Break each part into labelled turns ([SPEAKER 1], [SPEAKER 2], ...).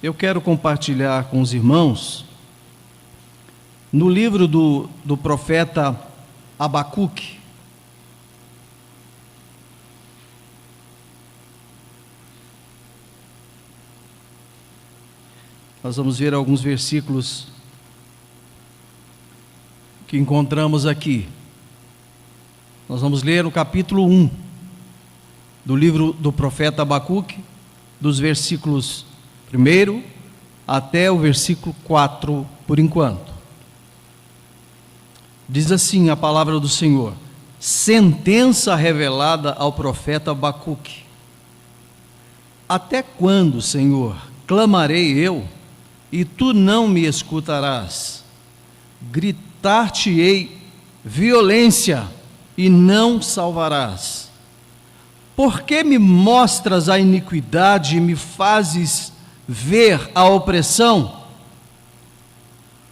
[SPEAKER 1] Eu quero compartilhar com os irmãos no livro do profeta Abacuque. Nós vamos ver alguns versículos que encontramos aqui. Nós vamos ler no capítulo 1 do livro do profeta Abacuque, dos versículos 1 até o versículo 4, por enquanto. Diz assim a palavra do Senhor: sentença revelada ao profeta Abacuque. Até quando, Senhor, clamarei eu, e tu não me escutarás? Gritar-te-ei violência, e não salvarás. Por que me mostras a iniquidade e me fazes ver a opressão?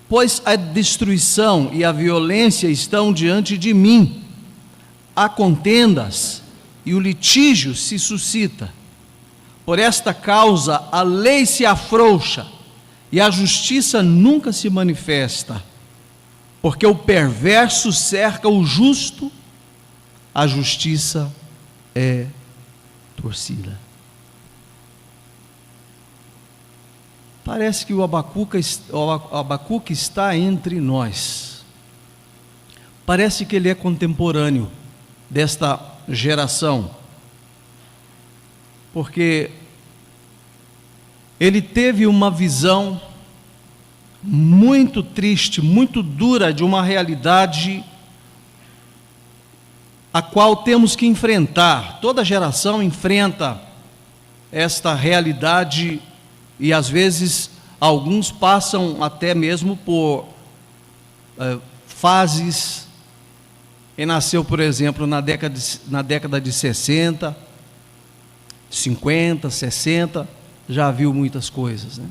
[SPEAKER 1] Pois a destruição e a violência estão diante de mim. Há contendas e o litígio se suscita. Por esta causa a lei se afrouxa e a justiça nunca se manifesta. Porque o perverso cerca o justo, a justiça é torcida. Parece que o Abacuque está entre nós. Parece que ele é contemporâneo desta geração, porque ele teve uma visão muito triste, muito dura de uma realidade a qual temos que enfrentar. Toda geração enfrenta esta realidade e às vezes alguns passam até mesmo por fases. Quem nasceu, por exemplo, na década de 60, 50, 60, já viu muitas coisas, né?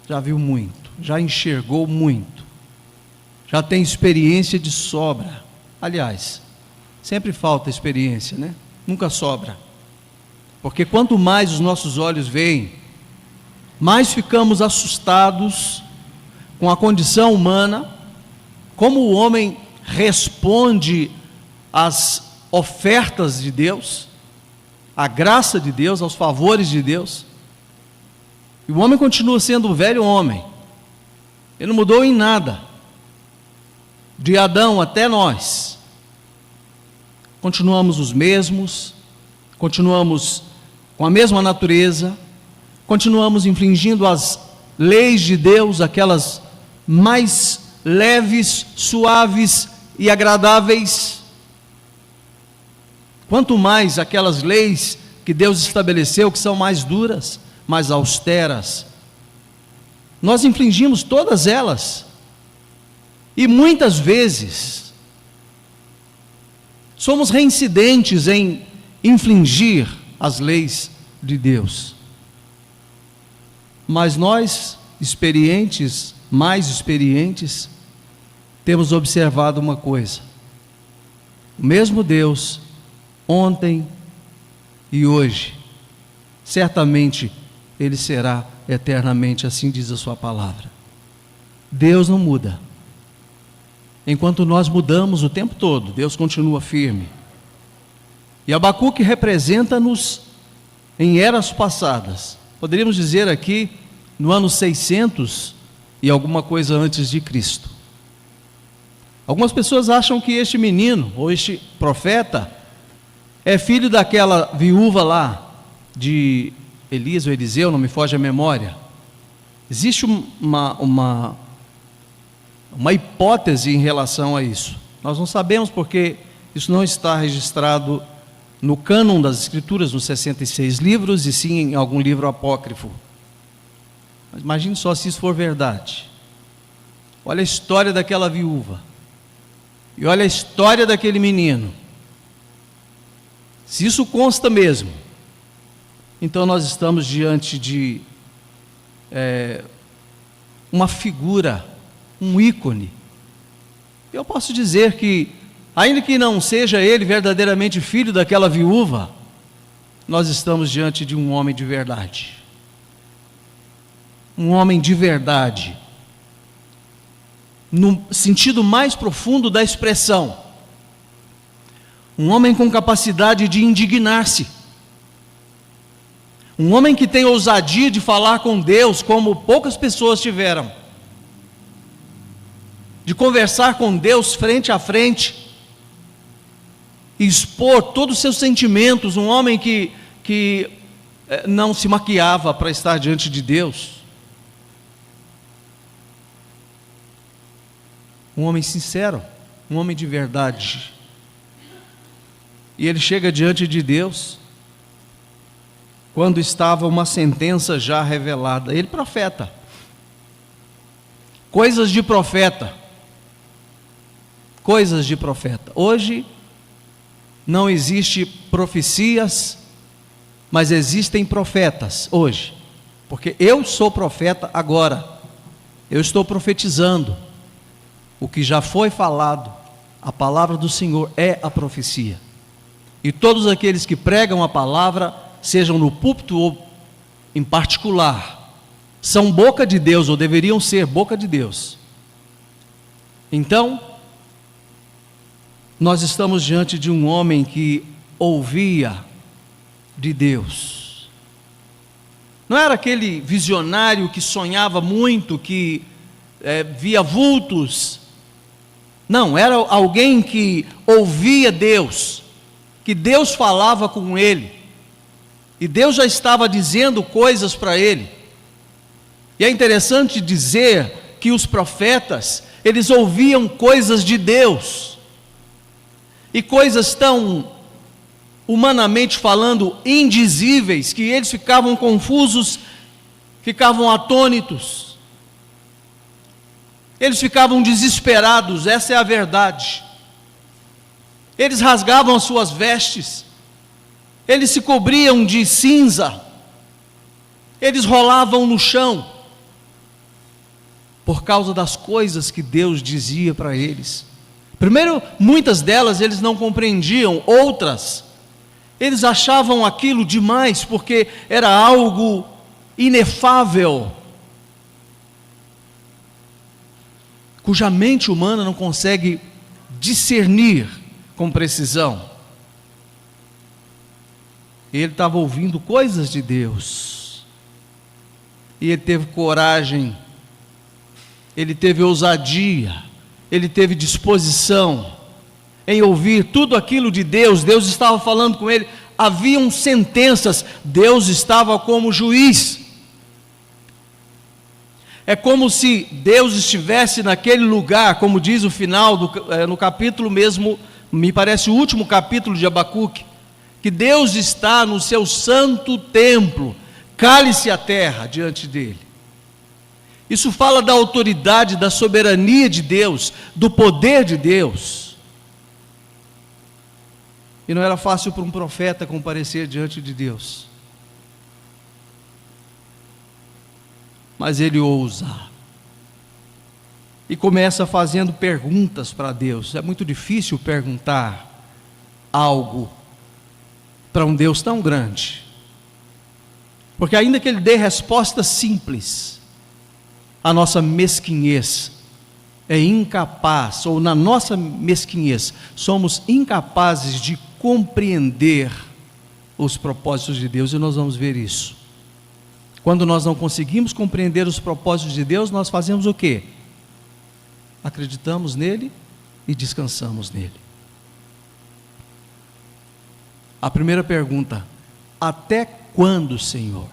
[SPEAKER 1] Já viu muito, já enxergou muito, já tem experiência de sobra. Aliás, sempre falta experiência, né? Nunca sobra. Porque quanto mais os nossos olhos veem, mais ficamos assustados com a condição humana, como o homem responde às ofertas de Deus, à graça de Deus, aos favores de Deus. E o homem continua sendo o velho homem, ele não mudou em nada, de Adão até nós, continuamos os mesmos, continuamos com a mesma natureza, continuamos infringindo as leis de Deus, aquelas mais leves, suaves e agradáveis, quanto mais aquelas leis que Deus estabeleceu, que são mais duras, mais austeras. Nós infringimos todas elas, e muitas vezes somos reincidentes em infringir as leis de Deus. Mas nós, experientes, mais experientes, temos observado uma coisa: o mesmo Deus, ontem e hoje, certamente Ele será eternamente, assim diz a sua palavra. Deus não muda. Enquanto nós mudamos o tempo todo, Deus continua firme. E Abacuque representa-nos em eras passadas. Poderíamos dizer aqui, no ano 600 e alguma coisa antes de Cristo. Algumas pessoas acham que este menino, ou este profeta, é filho daquela viúva lá, de Elias ou Eliseu, não me foge a memória. Existe uma hipótese em relação a isso. Nós não sabemos, porque isso não está registrado no cânon das Escrituras, nos 66 livros, e sim em algum livro apócrifo. Mas imagine só se isso for verdade. Olha a história daquela viúva, e olha a história daquele menino. Se isso consta mesmo, então nós estamos diante de uma figura, um ícone. Eu posso dizer que, ainda que não seja ele verdadeiramente filho daquela viúva, nós estamos diante de um homem de verdade. Um homem de verdade, no sentido mais profundo da expressão. Um homem com capacidade de indignar-se. Um homem que tem ousadia de falar com Deus como poucas pessoas tiveram. De conversar com Deus frente a frente. E expor todos os seus sentimentos. Um homem que não se maquiava para estar diante de Deus. Um homem sincero, um homem de verdade. E ele chega diante de Deus, quando estava uma sentença já revelada. Ele profeta. Coisas de profeta. Coisas de profeta. Hoje, não existe profecias, mas existem profetas hoje. Porque eu sou profeta agora. Eu estou profetizando. O que já foi falado, a palavra do Senhor é a profecia. E todos aqueles que pregam a palavra, sejam no púlpito ou em particular, são boca de Deus, ou deveriam ser boca de Deus. Então, nós estamos diante de um homem que ouvia de Deus. Não era aquele visionário que sonhava muito, que via vultos. Não, era alguém que ouvia Deus, que Deus falava com ele, e Deus já estava dizendo coisas para ele. E é interessante dizer que os profetas, eles ouviam coisas de Deus, e coisas tão, humanamente falando, indizíveis, que eles ficavam confusos, ficavam atônitos. Eles ficavam desesperados, essa é a verdade. Eles rasgavam as suas vestes, eles se cobriam de cinza, eles rolavam no chão, por causa das coisas que Deus dizia para eles. Primeiro, muitas delas eles não compreendiam, outras, eles achavam aquilo demais, porque era algo inefável, cuja mente humana não consegue discernir com precisão. Ele estava ouvindo coisas de Deus, e ele teve coragem, ele teve ousadia, ele teve disposição em ouvir tudo aquilo de Deus. Deus estava falando com ele, haviam sentenças, Deus estava como juiz. É como se Deus estivesse naquele lugar, como diz o final, no capítulo mesmo, me parece o último capítulo de Abacuque, que Deus está no seu santo templo, cale-se a terra diante dele. Isso fala da autoridade, da soberania de Deus, do poder de Deus. E não era fácil para um profeta comparecer diante de Deus. Mas ele ousa, e começa fazendo perguntas para Deus. É muito difícil perguntar algo para um Deus tão grande, porque ainda que ele dê respostas simples, a nossa mesquinhez é incapaz, ou na nossa mesquinhez, somos incapazes de compreender os propósitos de Deus, e nós vamos ver isso. Quando nós não conseguimos compreender os propósitos de Deus, nós fazemos o quê? Acreditamos nele e descansamos nele. A primeira pergunta: até quando, Senhor?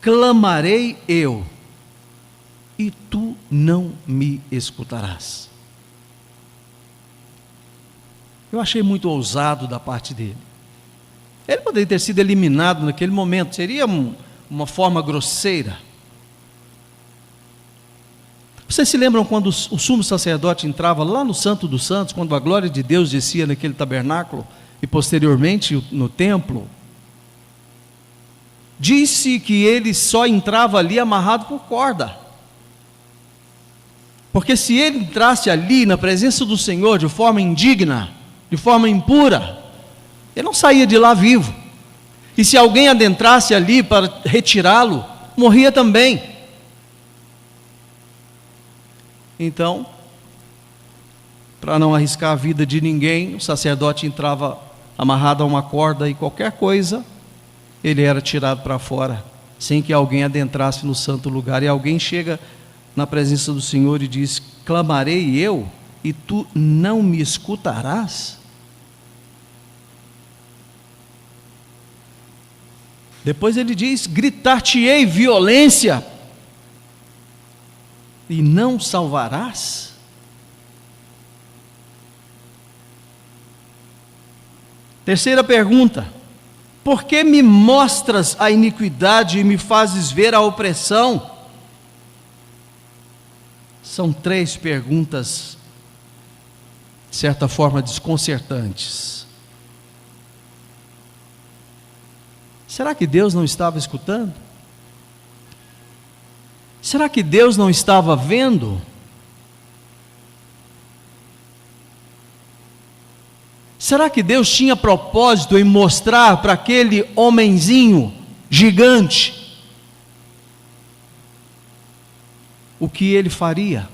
[SPEAKER 1] Clamarei eu, e tu não me escutarás. Eu achei muito ousado da parte dele. Ele poderia ter sido eliminado naquele momento, seria uma forma grosseira. Vocês se lembram quando o sumo sacerdote entrava lá no Santo dos Santos, quando a glória de Deus descia naquele tabernáculo, e posteriormente no templo? Disse que ele só entrava ali amarrado por corda, porque se ele entrasse ali na presença do Senhor de forma indigna, de forma impura, Ele não saía de lá vivo. E se alguém adentrasse ali para retirá-lo, morria também. Então, para não arriscar a vida de ninguém, o sacerdote entrava amarrado a uma corda e qualquer coisa, ele era tirado para fora, sem que alguém adentrasse no santo lugar. E alguém chega na presença do Senhor e diz: clamarei eu, e tu não me escutarás? Depois ele diz: gritar-te-ei violência, e não salvarás? Terceira pergunta: por que me mostras a iniquidade e me fazes ver a opressão? São três perguntas, de certa forma, desconcertantes. Será que Deus não estava escutando? Será que Deus não estava vendo? Será que Deus tinha propósito em mostrar para aquele homenzinho gigante o que ele faria?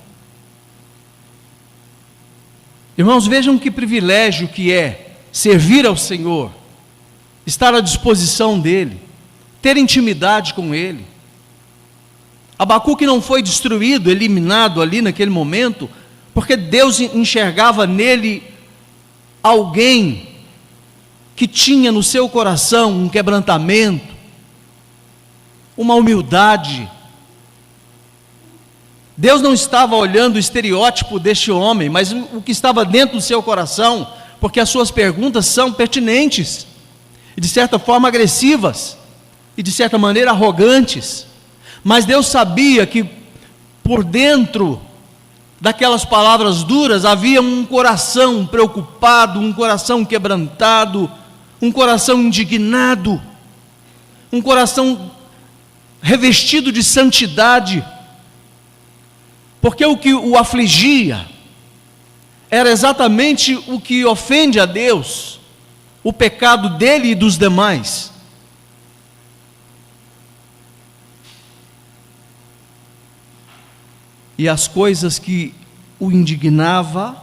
[SPEAKER 1] Irmãos, vejam que privilégio que é servir ao Senhor, estar à disposição dEle, ter intimidade com Ele. Abacuque não foi destruído, eliminado ali naquele momento, porque Deus enxergava nele alguém que tinha no seu coração um quebrantamento, uma humildade. Deus não estava olhando o estereótipo deste homem, mas o que estava dentro do seu coração, porque as suas perguntas são pertinentes, e de certa forma agressivas, e de certa maneira arrogantes. Mas Deus sabia que por dentro daquelas palavras duras havia um coração preocupado, um coração quebrantado, um coração indignado, um coração revestido de santidade, porque o que o afligia era exatamente o que ofende a Deus, o pecado dele e dos demais. E as coisas que o indignavam,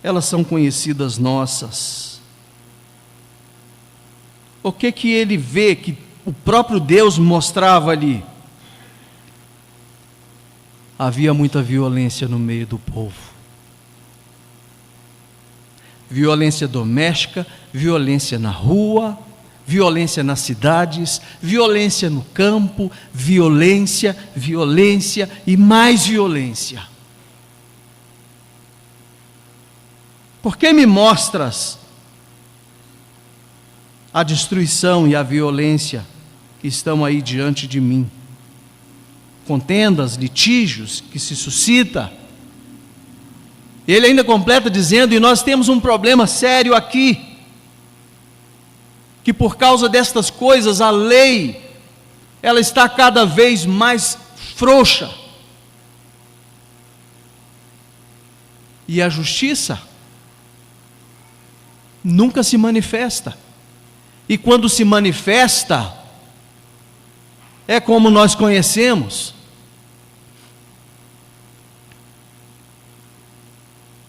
[SPEAKER 1] elas são conhecidas nossas. O que ele vê que o próprio Deus mostrava ali? Havia muita violência no meio do povo. Violência doméstica, violência na rua, violência nas cidades, violência no campo, violência e mais violência. Por que me mostras a destruição e a violência que estão aí diante de mim? Contendas, litígios que se suscita. Ele ainda completa dizendo: e nós temos um problema sério aqui, que por causa destas coisas a lei, ela está cada vez mais frouxa, e a justiça nunca se manifesta, e quando se manifesta, é como nós conhecemos: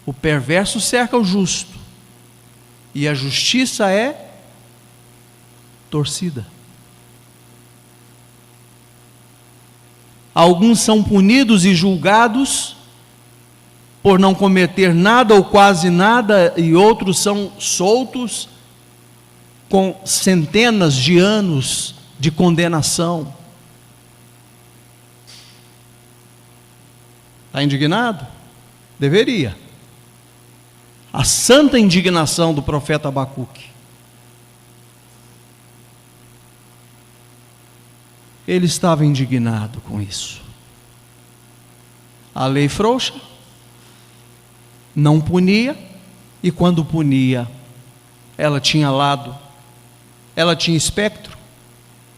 [SPEAKER 1] o perverso cerca o justo, e a justiça é torcida. Alguns são punidos e julgados por não cometer nada ou quase nada, e outros são soltos com centenas de anos de condenação. Está indignado? Deveria. A santa indignação do profeta Abacuque. Ele estava indignado com isso. A lei frouxa, não punia, e quando punia, ela tinha lado, ela tinha espectro,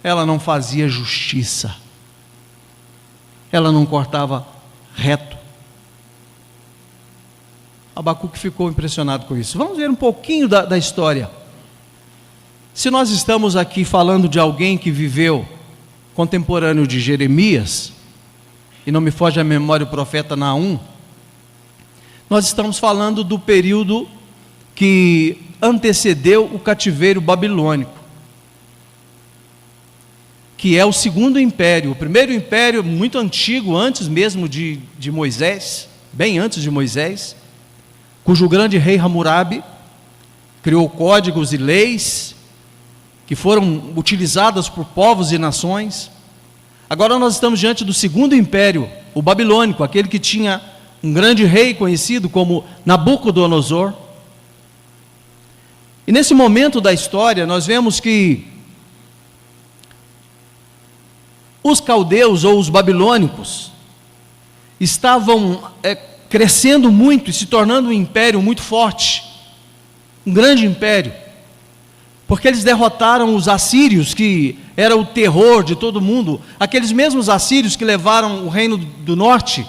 [SPEAKER 1] ela não fazia justiça, ela não cortava reto. Abacuque ficou impressionado com isso. Vamos ver um pouquinho da história. Se nós estamos aqui falando de alguém que viveu contemporâneo de Jeremias, e não me foge a memória o profeta Naum, nós estamos falando do período que antecedeu o cativeiro babilônico, que é o segundo império. O primeiro império, muito antigo, antes mesmo de Moisés, bem antes de Moisés, cujo grande rei Hammurabi criou códigos e leis que foram utilizadas por povos e nações. Agora nós estamos diante do segundo império, o babilônico, aquele que tinha um grande rei conhecido como Nabucodonosor. E nesse momento da história nós vemos que os caldeus ou os babilônicos estavam crescendo muito e se tornando um império muito forte, um grande império, porque eles derrotaram os assírios, que era o terror de todo mundo, aqueles mesmos assírios que levaram o reino do norte,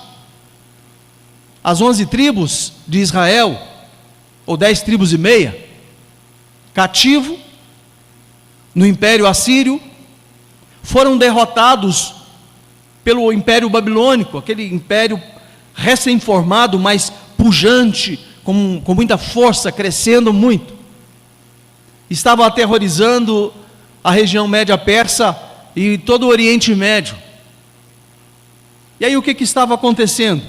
[SPEAKER 1] as 11 tribos de Israel, ou 10 tribos e meia, cativo no império assírio, foram derrotados pelo império babilônico, aquele império recém-formado, mas pujante, com muita força, crescendo muito. Estava aterrorizando a região média persa e todo o Oriente Médio. E aí o que estava acontecendo?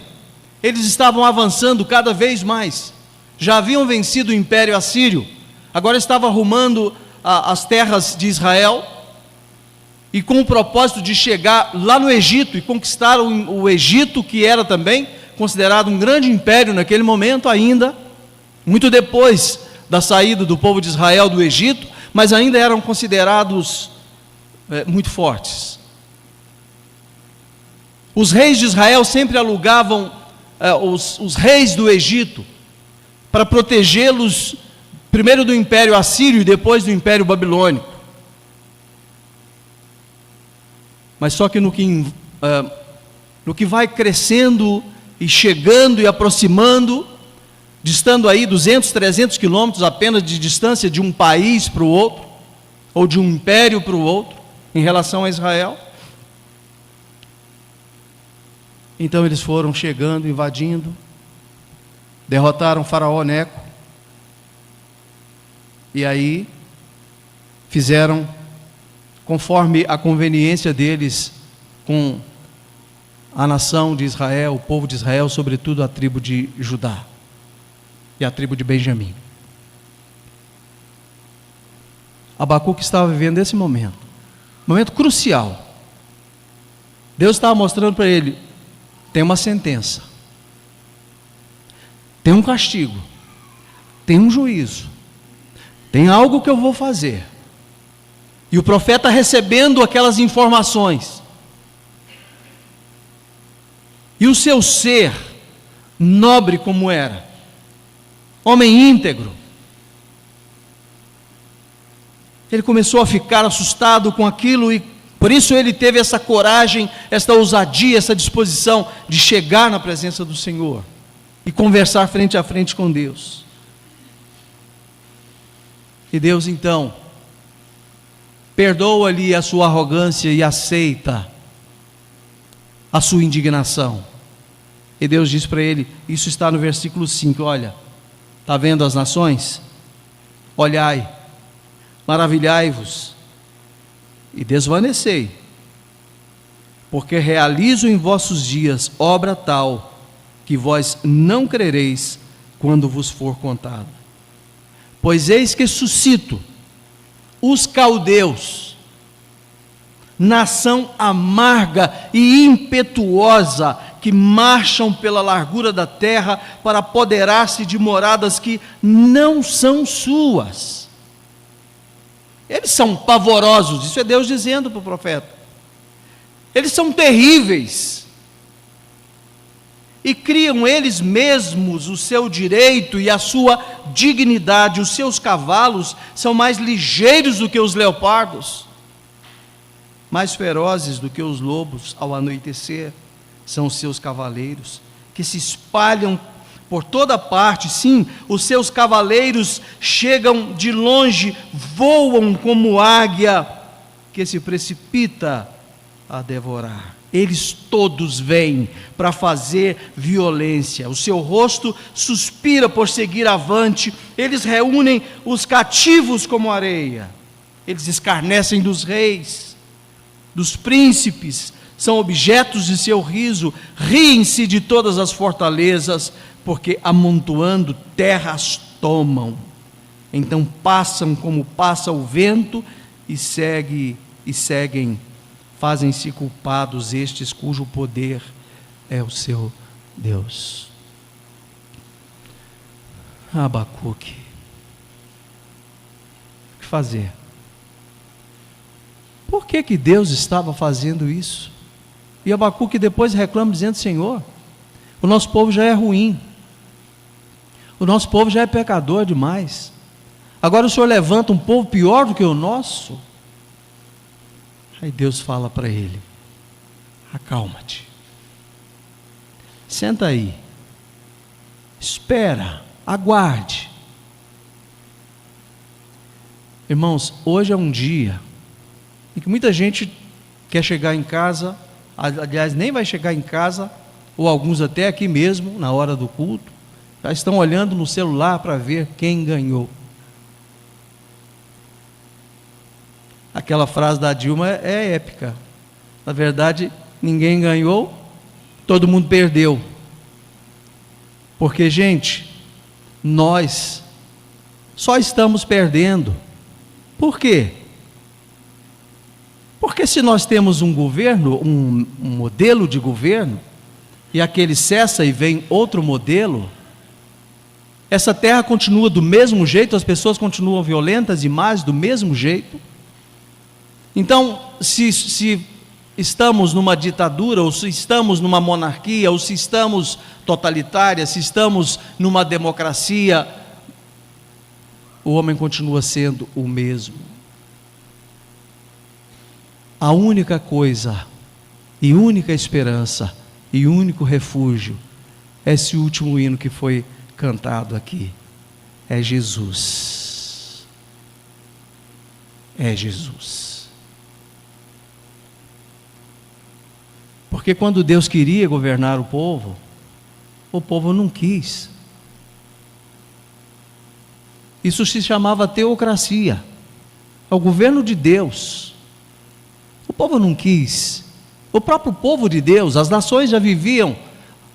[SPEAKER 1] Eles estavam avançando cada vez mais. Já haviam vencido o império assírio, agora estavam arrumando as terras de Israel, e com o propósito de chegar lá no Egito e conquistar o Egito, que era também considerado um grande império naquele momento ainda, muito depois da saída do povo de Israel do Egito, mas ainda eram considerados muito fortes. Os reis de Israel sempre alugavam os reis do Egito para protegê-los, primeiro do império assírio e depois do império babilônico. Mas só que no que vai crescendo e chegando e aproximando, distando aí 200, 300 quilômetros apenas de distância de um país para o outro, ou de um império para o outro, em relação a Israel. Então eles foram chegando, invadindo, derrotaram Faraó Neco, e aí fizeram conforme a conveniência deles com a nação de Israel, o povo de Israel, sobretudo a tribo de Judá e a tribo de Benjamim. Abacuque estava vivendo esse momento crucial. Deus estava mostrando para ele: tem uma sentença, tem um castigo, tem um juízo, tem algo que eu vou fazer. E o profeta recebendo aquelas informações, e o seu ser, nobre como era, homem íntegro, ele começou a ficar assustado com aquilo, e por isso ele teve essa coragem, essa ousadia, essa disposição de chegar na presença do Senhor e conversar frente a frente com Deus. E Deus então perdoa-lhe a sua arrogância e aceita a sua indignação. E Deus diz para ele, isso está no versículo 5, olha, está vendo as nações? Olhai, maravilhai-vos e desvanecei, porque realizo em vossos dias obra tal, que vós não crereis quando vos for contado. Pois eis que suscito os caldeus, nação amarga e impetuosa, que marcham pela largura da terra para apoderar-se de moradas que não são suas. Eles são pavorosos, isso é Deus dizendo para o profeta. Eles são terríveis, e criam eles mesmos o seu direito e a sua dignidade. Os seus cavalos são mais ligeiros do que os leopardos, mais ferozes do que os lobos. Ao anoitecer são os seus cavaleiros, que se espalham por toda parte, sim, os seus cavaleiros chegam de longe, voam como águia que se precipita a devorar. Eles todos vêm para fazer violência, o seu rosto suspira por seguir avante, eles reúnem os cativos como areia, eles escarnecem dos reis, dos príncipes, são objetos de seu riso, riem-se de todas as fortalezas, porque amontoando terras tomam. Então passam como passa o vento e seguem, fazem-se culpados estes cujo poder é o seu Deus. Abacuque, o que fazer? Por que Deus estava fazendo isso? E Abacuque depois reclama dizendo: Senhor, o nosso povo já é ruim, o nosso povo já é pecador demais, agora o Senhor levanta um povo pior do que o nosso. Aí Deus fala para ele: acalma-te, senta aí, espera, aguarde. Irmãos, hoje é um dia em que muita gente quer chegar em casa, aliás, nem vai chegar em casa, ou alguns até aqui mesmo, na hora do culto, já estão olhando no celular para ver quem ganhou. Aquela frase da Dilma é épica. Na verdade, ninguém ganhou, todo mundo perdeu. Porque, gente, nós só estamos perdendo. Por quê? Porque se nós temos um governo, um modelo de governo, e aquele cessa e vem outro modelo, essa terra continua do mesmo jeito, as pessoas continuam violentas e más do mesmo jeito. Então, se estamos numa ditadura, ou se estamos numa monarquia, ou se estamos totalitária, se estamos numa democracia, o homem continua sendo o mesmo. A única coisa, e única esperança, e único refúgio, é esse último hino que foi cantado aqui, é Jesus. É Jesus. Porque quando Deus queria governar o povo não quis. Isso se chamava teocracia, é o governo de Deus. O povo não quis. O próprio povo de Deus, as nações já viviam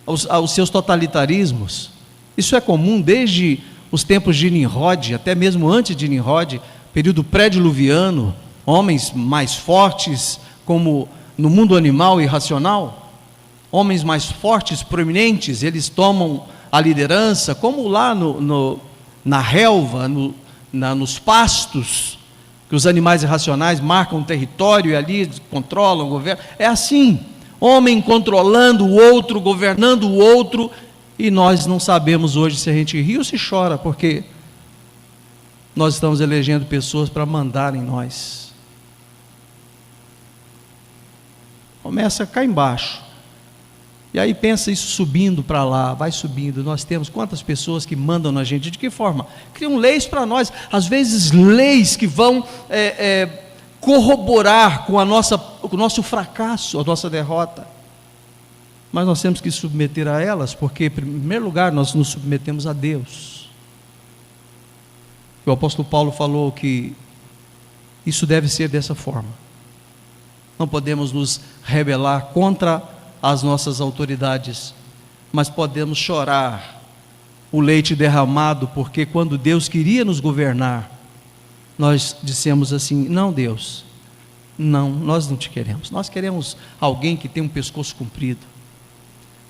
[SPEAKER 1] os seus totalitarismos. Isso é comum desde os tempos de Nimrod, até mesmo antes de Nimrod, período pré-diluviano, homens mais fortes, como no mundo animal e racional, homens mais fortes, proeminentes, eles tomam a liderança, como lá na relva, nos pastos, que os animais irracionais marcam o território e ali controlam o governo. É assim, homem controlando o outro, governando o outro, e nós não sabemos hoje se a gente ri ou se chora, porque nós estamos elegendo pessoas para mandar em nós. Começa cá embaixo, e aí pensa isso subindo para lá, vai subindo. Nós temos quantas pessoas que mandam na gente, de que forma? Criam leis para nós, às vezes leis que vão corroborar com o nosso fracasso, a nossa derrota, mas nós temos que submeter a elas, porque em primeiro lugar nós nos submetemos a Deus. O apóstolo Paulo falou que isso deve ser dessa forma. Não podemos nos rebelar contra as nossas autoridades, mas podemos chorar o leite derramado, porque quando Deus queria nos governar, nós dissemos assim: não, Deus, não, nós não te queremos, nós queremos alguém que tem um pescoço comprido,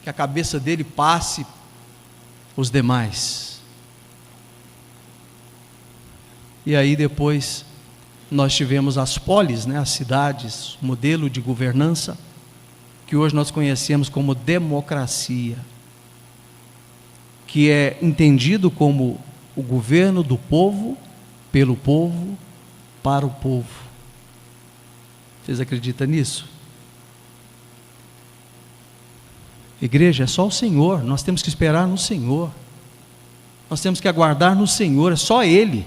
[SPEAKER 1] que a cabeça dele passe os demais. E aí depois nós tivemos as polis, as cidades, modelo de governança, que hoje nós conhecemos como democracia, que é entendido como o governo do povo, pelo povo, para o povo. Vocês acreditam nisso? Igreja, é só o Senhor, nós temos que esperar no Senhor, nós temos que aguardar no Senhor, é só Ele,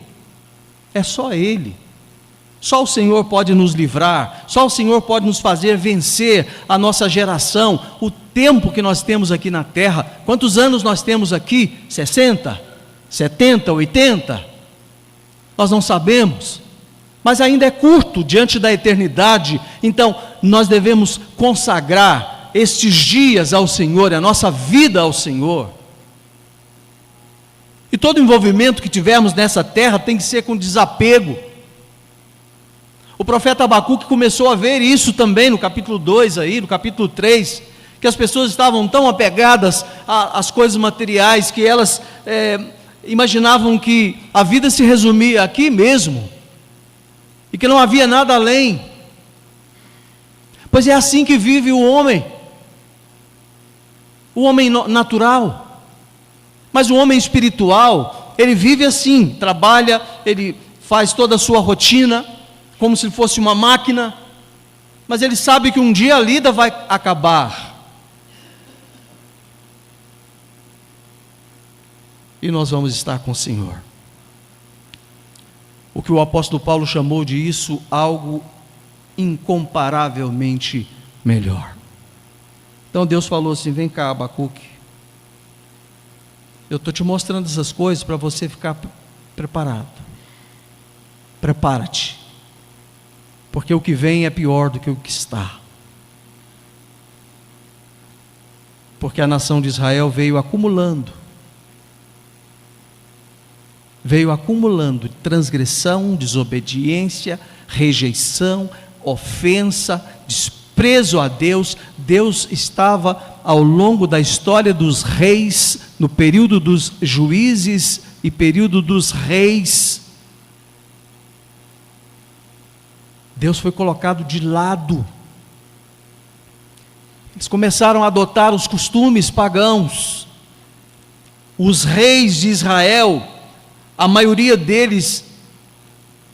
[SPEAKER 1] é só Ele. Só o Senhor pode nos livrar, só o Senhor pode nos fazer vencer a nossa geração, o tempo que nós temos aqui na terra. Quantos anos nós temos aqui? 60, 70, 80? Nós não sabemos, mas ainda é curto diante da eternidade. Então nós devemos consagrar estes dias ao Senhor, a nossa vida ao Senhor. E todo envolvimento que tivermos nessa terra tem que ser com desapego. O profeta Abacuque começou a ver isso também no capítulo 2 aí, no capítulo 3, que as pessoas estavam tão apegadas às coisas materiais, que elas imaginavam que a vida se resumia aqui mesmo, e que não havia nada além. Pois é assim que vive o homem natural. Mas o homem espiritual, ele vive assim, trabalha, ele faz toda a sua rotina, como se fosse uma máquina, mas ele sabe que um dia a lida vai acabar, e nós vamos estar com o Senhor. O que o apóstolo Paulo chamou de isso, algo incomparavelmente melhor. Então Deus falou assim: vem cá, Abacuque, eu estou te mostrando essas coisas para você ficar preparado, prepara-te, porque o que vem é pior do que o que está. Porque a nação de Israel veio acumulando transgressão, desobediência, rejeição, ofensa, desprezo a Deus. Deus estava ao longo da história dos reis, no período dos juízes e período dos reis, Deus foi colocado de lado. Eles começaram a adotar os costumes pagãos. Os reis de Israel, a maioria deles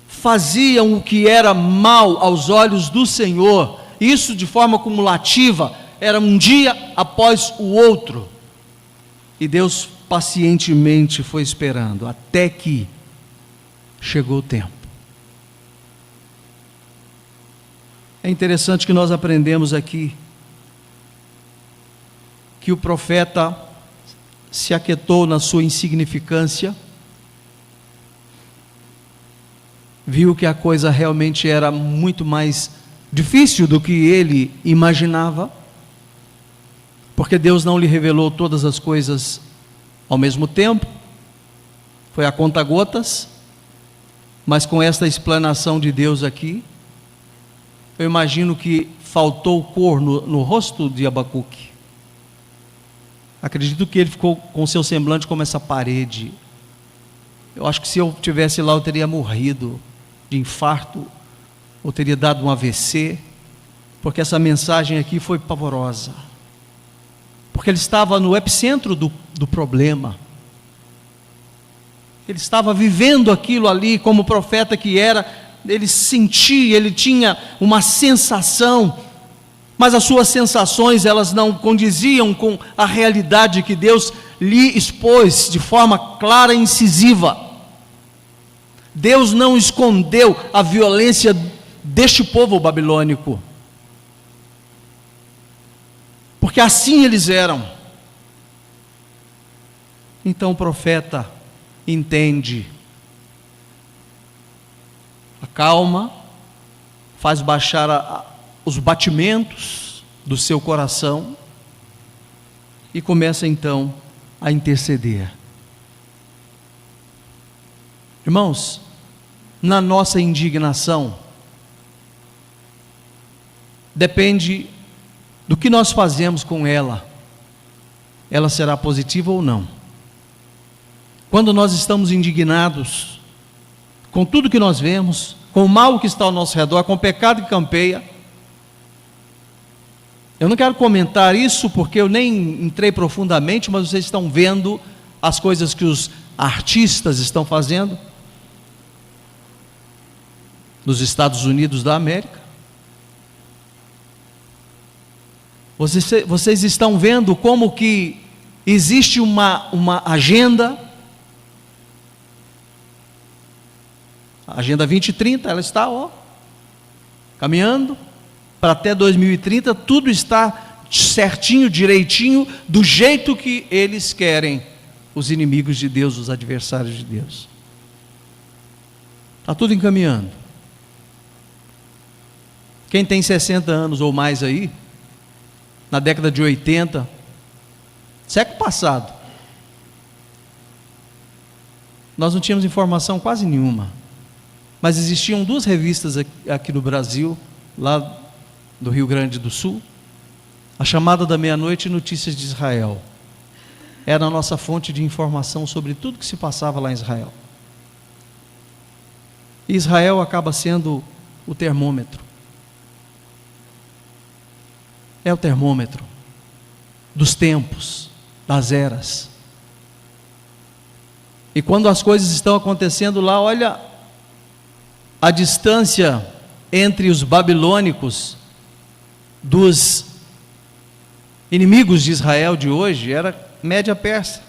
[SPEAKER 1] faziam o que era mal aos olhos do Senhor. Isso de forma cumulativa, era um dia após o outro. E Deus pacientemente foi esperando, até que chegou o tempo. É interessante que nós aprendemos aqui que o profeta se aquietou na sua insignificância, viu que a coisa realmente era muito mais difícil do que ele imaginava, porque Deus não lhe revelou todas as coisas ao mesmo tempo, foi a conta-gotas, mas com esta explanação de Deus aqui, eu imagino que faltou cor no rosto de Abacuque. Acredito que ele ficou com seu semblante como essa parede. Eu acho que se eu tivesse lá eu teria morrido de infarto, ou teria dado um AVC, porque essa mensagem aqui foi pavorosa, porque ele estava no epicentro do problema, ele estava vivendo aquilo ali como profeta que era, ele sentia, ele tinha uma sensação, mas as suas sensações elas não condiziam com a realidade que Deus lhe expôs de forma clara e incisiva. Deus não escondeu a violência deste povo babilônico, porque assim eles eram. Então o profeta entende, acalma, faz baixar os batimentos do seu coração e começa então a interceder. Irmãos, na nossa indignação, depende do que nós fazemos com ela, ela será positiva ou não. Quando nós estamos indignados com tudo que nós vemos, com o mal que está ao nosso redor, com o pecado que campeia, eu não quero comentar isso porque eu nem entrei profundamente, mas vocês estão vendo as coisas que os artistas estão fazendo nos Estados Unidos da América. Vocês estão vendo como que existe uma agenda, a Agenda 2030, ela está caminhando para até 2030, tudo está certinho, direitinho, do jeito que eles querem, os inimigos de Deus, os adversários de Deus. Está tudo encaminhando. Quem tem 60 anos ou mais aí, na década de 80, século passado, nós não tínhamos informação quase nenhuma, mas existiam duas revistas aqui no Brasil, lá do Rio Grande do Sul, A Chamada da Meia-Noite e Notícias de Israel. Era a nossa fonte de informação sobre tudo que se passava lá em Israel. E Israel acaba sendo o termômetro. É o termômetro dos tempos, das eras. E quando as coisas estão acontecendo lá, olha, a distância entre os babilônicos, dos inimigos de Israel de hoje, era média persa.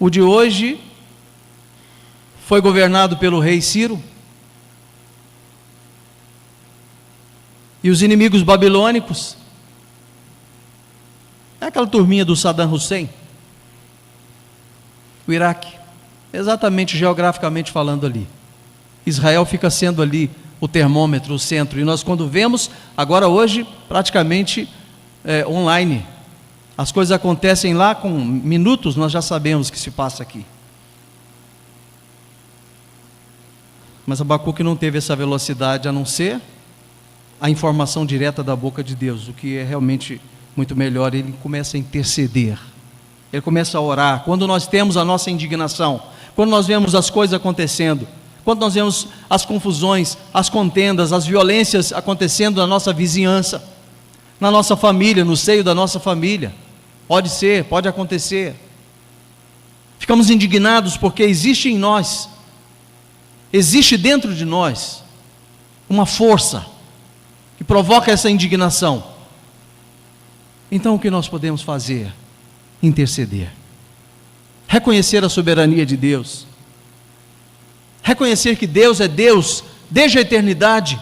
[SPEAKER 1] O de hoje foi governado pelo rei Ciro, e os inimigos babilônicos é aquela turminha do Saddam Hussein, o Iraque, exatamente geograficamente falando ali. Israel fica sendo ali o termômetro, o centro, e nós quando vemos, agora hoje, praticamente online, as coisas acontecem lá com minutos, nós já sabemos o que se passa aqui. Mas Abacuque não teve essa velocidade, a não ser a informação direta da boca de Deus, o que é realmente muito melhor. Ele começa a interceder, ele começa a orar. Quando nós temos a nossa indignação, quando nós vemos as coisas acontecendo, quando nós vemos as confusões, as contendas, as violências acontecendo na nossa vizinhança, na nossa família, no seio da nossa família, pode acontecer, ficamos indignados porque existe em nós, existe dentro de nós uma força que provoca essa indignação. Então o que nós podemos fazer? Interceder, reconhecer a soberania de Deus, reconhecer que Deus é Deus desde a eternidade,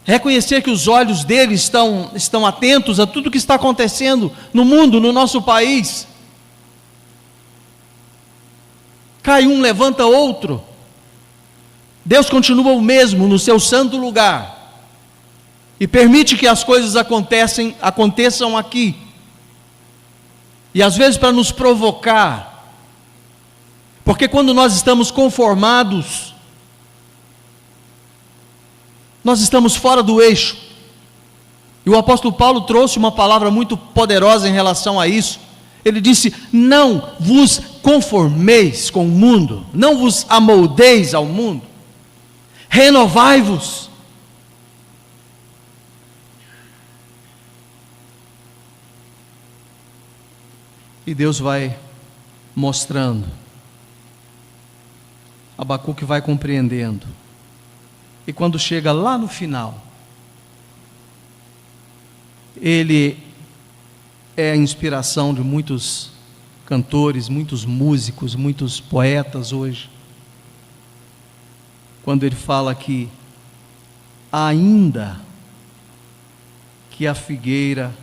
[SPEAKER 1] reconhecer que os olhos dele estão atentos a tudo que está acontecendo no mundo, no nosso país. Cai um, levanta outro, Deus continua o mesmo no seu santo lugar, e permite que as coisas aconteçam aqui, e às vezes para nos provocar, porque quando nós estamos conformados, nós estamos fora do eixo, e o apóstolo Paulo trouxe uma palavra muito poderosa em relação a isso. Ele disse: não vos conformeis com o mundo, não vos amoldeis ao mundo, renovai-vos. E Deus vai mostrando, Abacuque vai compreendendo, e quando chega lá no final, ele é a inspiração de muitos cantores, muitos músicos, muitos poetas hoje, quando ele fala que ainda que a figueira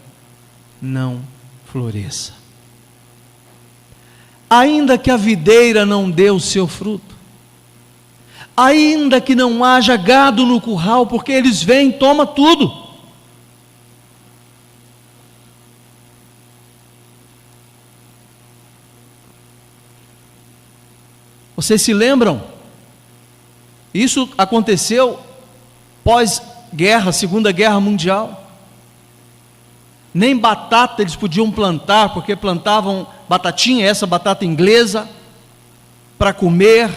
[SPEAKER 1] não floresça, ainda que a videira não dê o seu fruto, ainda que não haja gado no curral, porque eles vêm e tomam tudo. Vocês se lembram? Isso aconteceu pós-guerra, Segunda Guerra Mundial. Nem batata eles podiam plantar, porque plantavam batatinha, essa batata inglesa, para comer.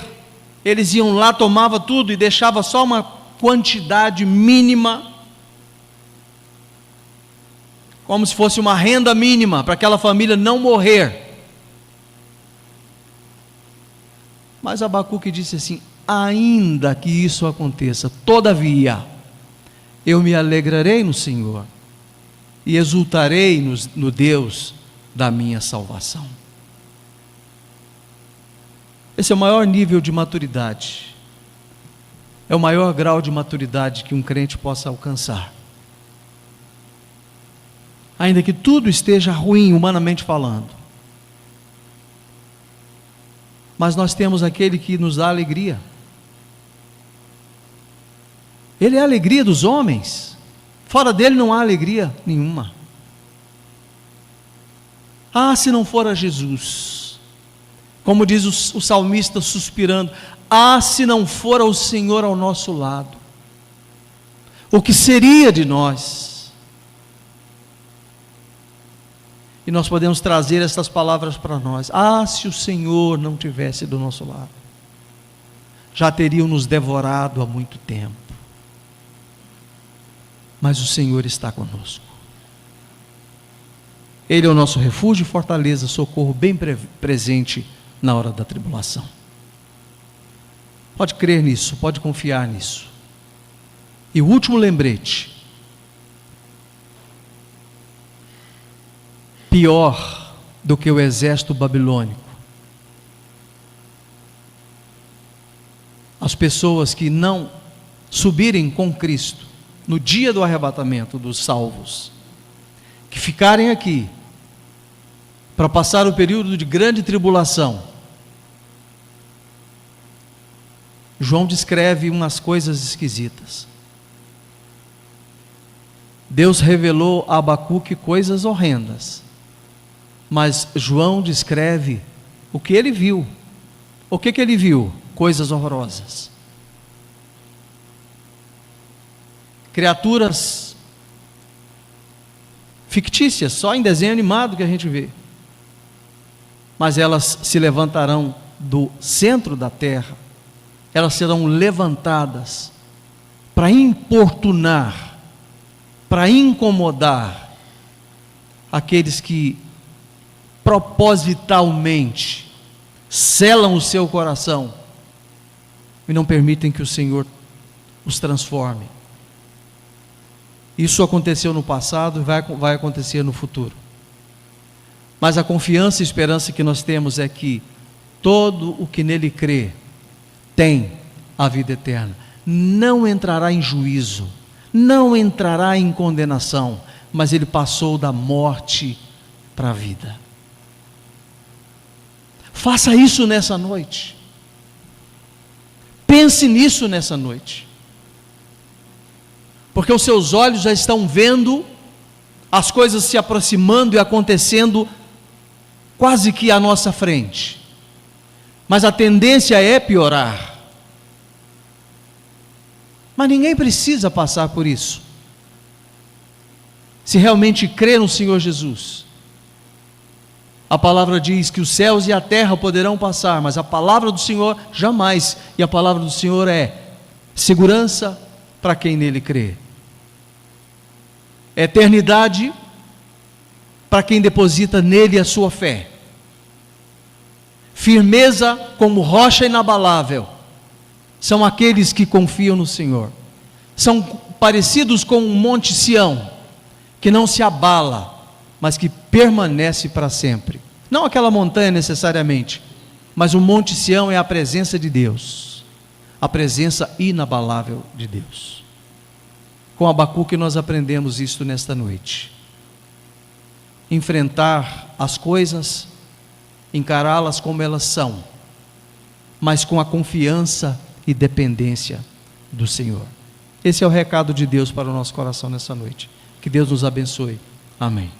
[SPEAKER 1] Eles iam lá, tomavam tudo e deixava só uma quantidade mínima, como se fosse uma renda mínima, para aquela família não morrer. Mas Abacuque disse assim: ainda que isso aconteça, todavia, eu me alegrarei no Senhor e exultarei no Deus da minha salvação. Esse é o maior nível de maturidade, é o maior grau de maturidade que um crente possa alcançar. Ainda que tudo esteja ruim, humanamente falando, mas nós temos aquele que nos dá alegria. Ele é a alegria dos homens, fora dele não há alegria nenhuma. Ah, se não fora Jesus, como diz o salmista suspirando, ah, se não fora o Senhor ao nosso lado, o que seria de nós? E nós podemos trazer essas palavras para nós. Ah, se o Senhor não tivesse do nosso lado, já teriam nos devorado há muito tempo. Mas o Senhor está conosco. Ele é o nosso refúgio e fortaleza, socorro bem presente na hora da tribulação. Pode crer nisso, pode confiar nisso. E o último lembrete: pior do que o exército babilônico, as pessoas que não subirem com Cristo no dia do arrebatamento dos salvos, que ficarem aqui para passar o período de grande tribulação. João descreve umas coisas esquisitas. Deus revelou a Abacuque coisas horrendas, mas João descreve o que ele viu. O que ele viu? Coisas horrorosas. Criaturas fictícias, só em desenho animado que a gente vê. Mas elas se levantarão do centro da terra, elas serão levantadas para importunar, para incomodar aqueles que propositalmente selam o seu coração e não permitem que o Senhor os transforme. Isso aconteceu no passado e vai acontecer no futuro. Mas a confiança e esperança que nós temos é que todo o que nele crê tem a vida eterna. Não entrará em juízo, não entrará em condenação, mas ele passou da morte para a vida. Faça isso nessa noite. Pense nisso nessa noite. Porque os seus olhos já estão vendo as coisas se aproximando e acontecendo quase que à nossa frente. Mas a tendência é piorar. Mas ninguém precisa passar por isso. Se realmente crê no Senhor Jesus. A palavra diz que os céus e a terra poderão passar, mas a palavra do Senhor jamais. E a palavra do Senhor é segurança para quem nele crê. Eternidade para quem deposita nele a sua fé. Firmeza como rocha inabalável são aqueles que confiam no Senhor. São parecidos com um monte Sião, que não se abala, mas que permanece para sempre. Não aquela montanha necessariamente, mas o monte Sião é a presença de Deus, a presença inabalável de Deus. Com Abacuque nós aprendemos isto nesta noite. Enfrentar as coisas, encará-las como elas são, mas com a confiança e dependência do Senhor. Esse é o recado de Deus para o nosso coração nessa noite. Que Deus nos abençoe. Amém.